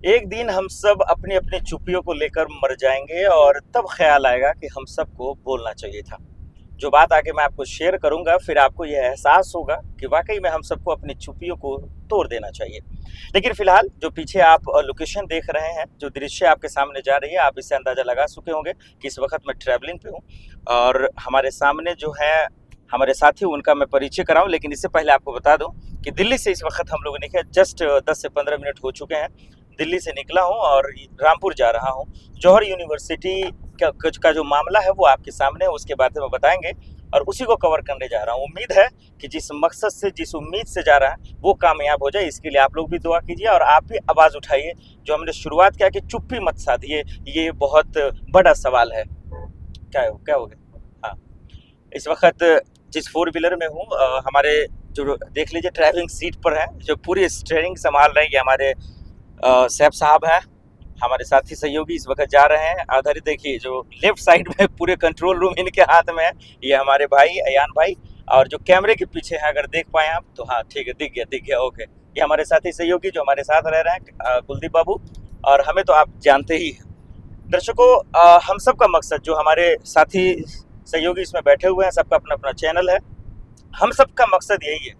एक दिन हम सब अपनी अपनी चुप्पियों को लेकर मर जाएंगे और तब ख्याल आएगा कि हम सबको बोलना चाहिए था। जो बात आगे मैं आपको शेयर करूंगा, फिर आपको यह एहसास होगा कि वाकई में हम सबको अपनी चुप्पियों को तोड़ देना चाहिए। लेकिन फिलहाल जो पीछे आप लोकेशन देख रहे हैं, जो दृश्य आपके सामने जा रही है, आप इससे अंदाजा लगा चुके होंगे कि इस वक्त मैं ट्रैवलिंग पे हूँ। और हमारे सामने जो है हमारे साथी, उनका मैं परिचय कराऊं, लेकिन इससे पहले आपको बता दूं कि दिल्ली से इस वक्त हम लोग निकले, जस्ट 10 से 15 मिनट हो चुके हैं। दिल्ली से निकला हूं और रामपुर जा रहा हूं। जौहर यूनिवर्सिटी का जो मामला है वो आपके सामने है, उसके बारे में बताएंगे और उसी को कवर करने जा रहा हूं। उम्मीद है कि जिस मकसद से, जिस उम्मीद से जा रहा है वो कामयाब हो जाए। इसके लिए आप लोग भी दुआ कीजिए और आप भी आवाज़ उठाइए। जो हमने शुरुआत किया कि चुप्पी मत साधिए, ये बहुत बड़ा सवाल है। क्या हो गया? हाँ, इस वक्त जिस 4 व्हीलर में हूँ, हमारे जो देख लीजिए ड्राइविंग सीट पर है, जो पूरी स्टीयरिंग संभाल रहे हैं हमारे सैफ साहब हैं, हमारे साथी सहयोगी इस वक्त जा रहे हैं। आधार देखिए, जो लेफ्ट साइड में पूरे कंट्रोल रूम इनके हाथ में है, ये हमारे भाई अयान भाई। और जो कैमरे के पीछे है, अगर देख पाए आप तो हाँ ठीक है, दिख गया ओके। ये हमारे साथी सहयोगी जो हमारे साथ रह रहे हैं, कुलदीप बाबू। और हमें तो आप जानते ही हैं दर्शकों, हम सब का मकसद, जो हमारे साथी सहयोगी इसमें बैठे हुए हैं, सबका अपना अपना चैनल है, हम सबका मकसद यही है।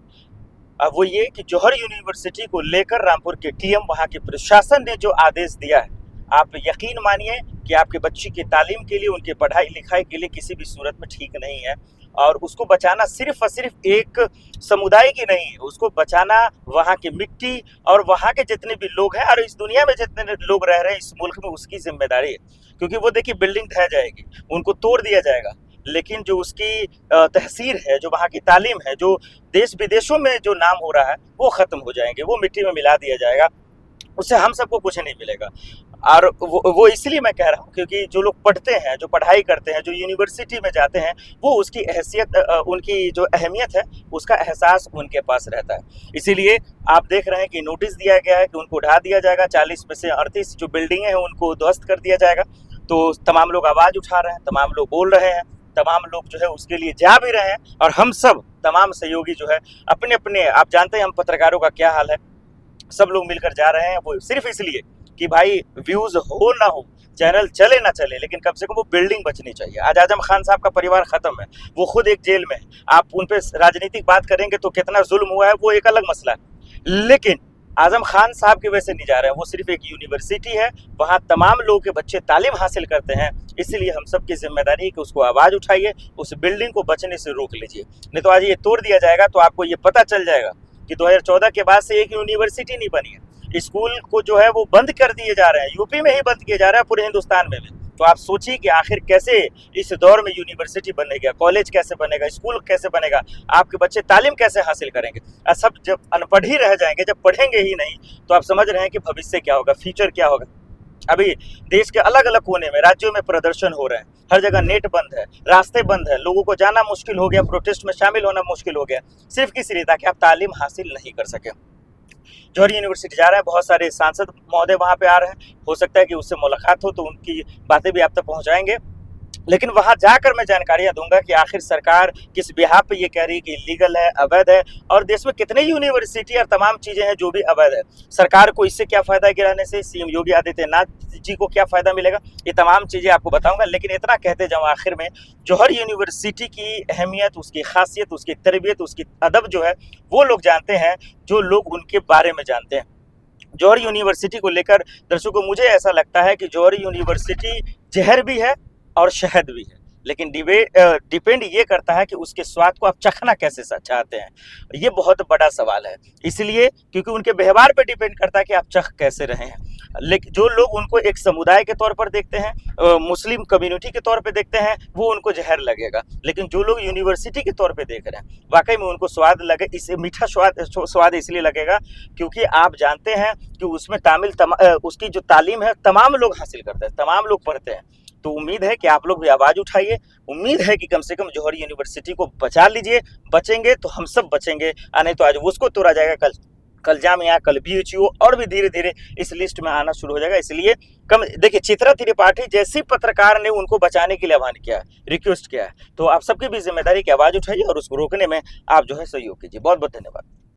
अब वो ये कि जौहर यूनिवर्सिटी को लेकर रामपुर के टीएम, वहाँ के प्रशासन ने जो आदेश दिया है, आप यकीन मानिए कि आपके बच्चे की तालीम के लिए, उनके पढ़ाई लिखाई के लिए किसी भी सूरत में ठीक नहीं है। और उसको बचाना सिर्फ और सिर्फ एक समुदाय की नहीं है, उसको बचाना वहाँ की मिट्टी और वहाँ के जितने भी लोग हैं और इस दुनिया में जितने लोग रह रहे हैं इस मुल्क में, उसकी जिम्मेदारी है। क्योंकि वो देखिए बिल्डिंग ढह जाएगी, उनको तोड़ दिया जाएगा, लेकिन जो उसकी तहसीर है, जो वहाँ की तालीम है, जो देश विदेशों में जो नाम हो रहा है, वो ख़त्म हो जाएंगे, वो मिट्टी में मिला दिया जाएगा, उससे हम सबको कुछ नहीं मिलेगा। और वो इसलिए मैं कह रहा हूँ क्योंकि जो लोग पढ़ते हैं, जो पढ़ाई करते हैं, जो यूनिवर्सिटी में जाते हैं, वो उसकी हैसियत, उनकी जो अहमियत है, उसका एहसास उनके पास रहता है। इसीलिए आप देख रहे हैं कि नोटिस दिया गया है कि उनको उठा दिया जाएगा, 40 में से 38 जो बिल्डिंगें हैं उनको ध्वस्त कर दिया जाएगा। तो तमाम लोग आवाज़ उठा रहे हैं, तमाम लोग बोल रहे हैं, तमाम लोग जो है उसके लिए जा भी रहे हैं। और हम सब तमाम सहयोगी जो है अपने अपने, आप जानते हैं हम पत्रकारों का क्या हाल है, सब लोग मिलकर जा रहे हैं, वो सिर्फ इसलिए कि भाई व्यूज हो ना हो, चैनल चले ना चले, लेकिन कम से कम वो बिल्डिंग बचनी चाहिए। आज आजम खान साहब का परिवार खत्म है, वो खुद एक जेल में है। आप उन पे राजनीतिक बात करेंगे तो कितना जुल्म हुआ है वो एक अलग मसला है, लेकिन आजम खान साहब की वजह से नहीं जा रहे हैं। वो सिर्फ एक यूनिवर्सिटी है, वहाँ तमाम लोगों के बच्चे तालीम हासिल करते हैं, इसलिए हम सब की जिम्मेदारी है कि उसको आवाज़ उठाइए, उस बिल्डिंग को बचने से रोक लीजिए। नहीं तो आज ये तोड़ दिया जाएगा तो आपको ये पता चल जाएगा कि 2014 के बाद से एक यूनिवर्सिटी नहीं बनी है। स्कूल को जो है वो बंद कर दिए जा रहे हैं, यूपी में ही बंद किए जा रहे हैं, पूरे हिंदुस्तान में भी। तो आप सोचिए कि आखिर कैसे इस दौर में यूनिवर्सिटी बनेगा, कॉलेज कैसे बनेगा, स्कूल कैसे बनेगा, आपके बच्चे तालीम कैसे हासिल करेंगे। सब जब अनपढ़ ही रह जाएंगे, जब पढ़ेंगे ही नहीं, तो आप समझ रहे हैं कि भविष्य क्या होगा, फ्यूचर क्या होगा। अभी देश के अलग अलग कोने में, राज्यों में प्रदर्शन हो रहे हैं, हर जगह नेट बंद है, रास्ते बंद है, लोगों को जाना मुश्किल हो गया, प्रोटेस्ट में शामिल होना मुश्किल हो गया, सिर्फ किस लिए, ताकि आप तालीम हासिल नहीं कर सके। जौहर यूनिवर्सिटी जा रहे हैं, बहुत सारे सांसद महोदय वहाँ पे आ रहे हैं, हो सकता है कि उससे मुलाकात हो तो उनकी बातें भी आप तक पहुँचाएंगे। लेकिन वहां जाकर मैं जानकारियां दूंगा कि आखिर सरकार किस बिहाफ पे ये कह रही है कि इलीगल है, अवैध है, और देश में कितने यूनिवर्सिटी और तमाम चीजें हैं जो भी अवैध है। सरकार को इससे क्या फायदा गिराने से, सीएम योगी आदित्यनाथ जी को क्या फायदा मिलेगा, ये तमाम चीजें आपको बताऊंगा। लेकिन इतना कहते जाऊँ आखिर में, जौहर यूनिवर्सिटी की अहमियत, उसकी खासियत, उसकी तरबियत, उसकी अदब जो है वो लोग जानते हैं, जो लोग उनके बारे में जानते हैं। जौहर यूनिवर्सिटी को लेकर दर्शकों मुझे ऐसा लगता है कि जौहर यूनिवर्सिटी जहर भी है और शहद भी है, लेकिन डिपेंड ये करता है कि उसके स्वाद को आप चखना कैसे चाहते हैं। ये बहुत बड़ा सवाल है, इसलिए क्योंकि उनके व्यवहार पे डिपेंड करता है कि आप चख कैसे रहे हैं। लेकिन जो लोग उनको एक समुदाय के तौर पर देखते हैं, मुस्लिम कम्युनिटी के तौर पे देखते हैं, वो उनको जहर लगेगा। लेकिन जो लोग यूनिवर्सिटी के तौर पे देख रहे हैं, वाकई में उनको स्वाद लगे, इसे मीठा स्वाद इसलिए लगेगा क्योंकि आप जानते हैं कि उसमें उसकी जो तालीम है तमाम लोग हासिल करते हैं, तमाम लोग पढ़ते हैं। तो उम्मीद है कि आप लोग भी आवाज़ उठाइए, उम्मीद है कि कम से कम जौहर यूनिवर्सिटी को बचा लीजिए। बचेंगे तो हम सब बचेंगे, नहीं तो आज उसको तोड़ा जाएगा, कल जामिया, कल बीएचयू, और भी धीरे धीरे इस लिस्ट में आना शुरू हो जाएगा। इसलिए कम देखिए, चित्रा त्रिपाठी जैसी पत्रकार ने उनको बचाने के लिए आह्वान किया है, रिक्वेस्ट किया है। तो आप सबकी भी जिम्मेदारी की आवाज़ उठाइए और उसको रोकने में आप जो है सहयोग कीजिए। बहुत बहुत धन्यवाद।